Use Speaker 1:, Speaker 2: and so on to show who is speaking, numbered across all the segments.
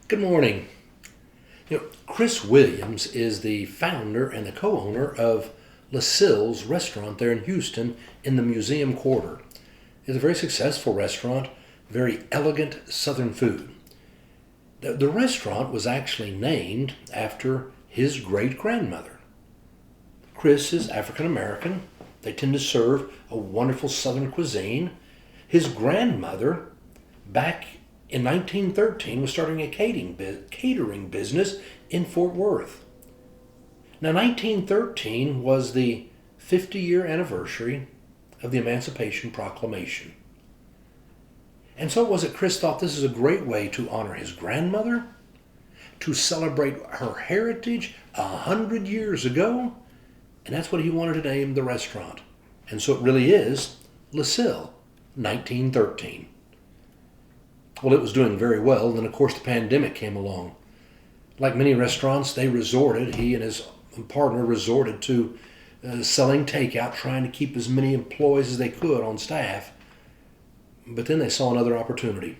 Speaker 1: Good morning. Chris Williams is the founder and the co-owner of Lucille's restaurant there in Houston in the Museum Quarter. It's a very successful restaurant, very elegant Southern food. The restaurant was actually named after his great-grandmother. Chris is African American. They tend to serve a wonderful Southern cuisine. His grandmother, back in 1913, was starting a catering business in Fort Worth. Now, 1913 was the 50-year anniversary of the Emancipation Proclamation. And so it was that Chris thought this is a great way to honor his grandmother, to celebrate her heritage 100 years ago, and that's what he wanted to name the restaurant. And so it really is Lucille, 1913. Well, it was doing very well, and then of course the pandemic came along. Like many restaurants, he and his partner resorted to selling takeout, trying to keep as many employees as they could on staff. But then they saw another opportunity.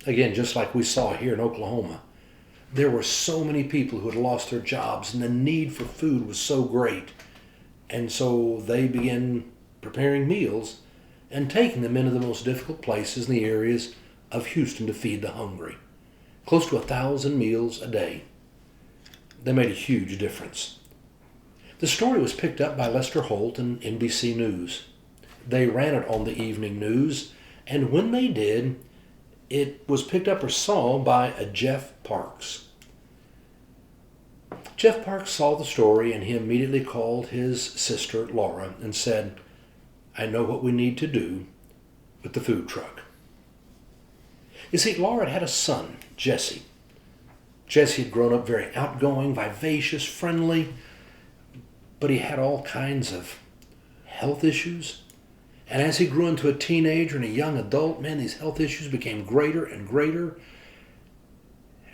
Speaker 1: Again, just like we saw here in Oklahoma, there were so many people who had lost their jobs, and the need for food was so great. And so they began preparing meals and taking them into the most difficult places in the areas of Houston to feed the hungry. Close to 1,000 meals a day. They made a huge difference. The story was picked up by Lester Holt and NBC News. They ran it on the evening news, and when they did, it was picked up or saw by a Jeff Parks. Jeff Parks saw the story, and he immediately called his sister Laura and said, "I know what we need to do with the food truck." You see, Laura had a son, Jesse. Jesse had grown up very outgoing, vivacious, friendly, but he had all kinds of health issues. And as he grew into a teenager and a young adult, these health issues became greater and greater.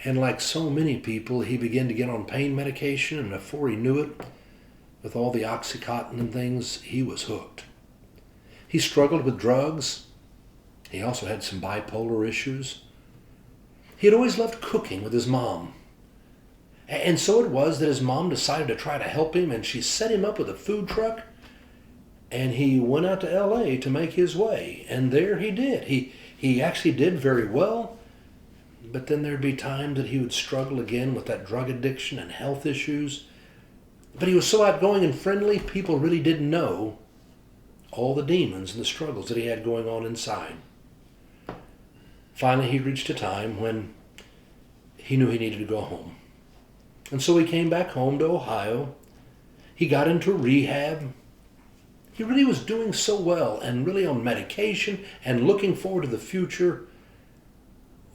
Speaker 1: And like so many people, he began to get on pain medication, and before he knew it, with all the Oxycontin and things, he was hooked. He struggled with drugs. He also had some bipolar issues. He had always loved cooking with his mom. And so it was that his mom decided to try to help him, and she set him up with a food truck, and he went out to L.A. to make his way. And there he did. He actually did very well, but then there'd be times that he would struggle again with that drug addiction and health issues. But he was so outgoing and friendly, people really didn't know all the demons and the struggles that he had going on inside. Finally, he reached a time when he knew he needed to go home. And so he came back home to Ohio. He got into rehab. He really was doing so well and really on medication and looking forward to the future.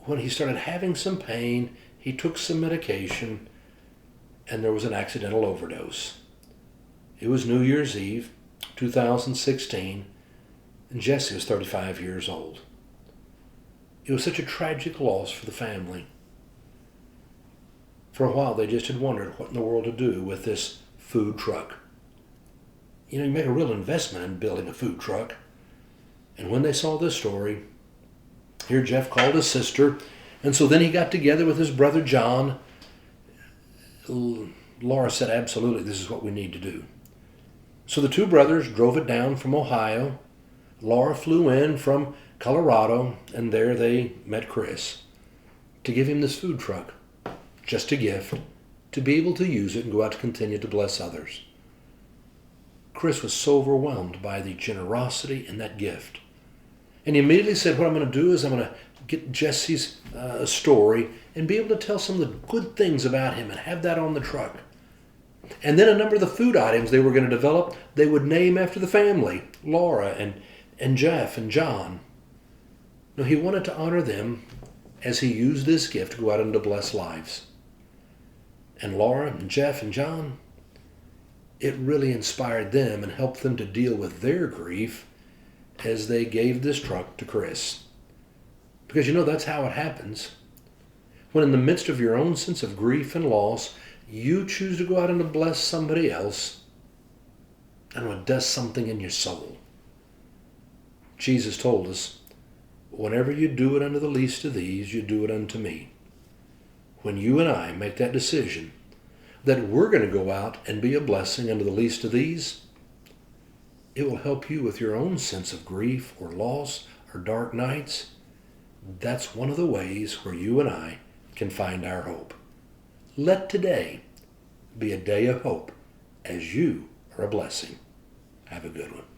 Speaker 1: When he started having some pain, he took some medication, and there was an accidental overdose. It was New Year's Eve, 2016, and Jesse was 35 years old. It was such a tragic loss for the family. For a while, they just had wondered what in the world to do with this food truck. You make a real investment in building a food truck. And when they saw this story, here Jeff called his sister, and so then he got together with his brother John. Laura said, "Absolutely, this is what we need to do." So the two brothers drove it down from Ohio. Laura flew in from Colorado, and there they met Chris to give him this food truck, just a gift, to be able to use it and go out to continue to bless others. Chris was so overwhelmed by the generosity in that gift. And he immediately said, what I'm going to do is I'm going to get Jesse's story and be able to tell some of the good things about him and have that on the truck. And then a number of the food items they were going to develop, they would name after the family, Laura and Jeff and John. No, he wanted to honor them as he used this gift to go out and to bless lives. And Laura and Jeff and John, it really inspired them and helped them to deal with their grief as they gave this truck to Chris. Because that's how it happens. When in the midst of your own sense of grief and loss, you choose to go out and to bless somebody else, and it does something in your soul. Jesus told us, whenever you do it unto the least of these, you do it unto me. when you and I make that decision that we're going to go out and be a blessing unto the least of these, it will help you with your own sense of grief or loss or dark nights. That's one of the ways where you and I can find our hope. Let today be a day of hope as you are a blessing. Have a good one.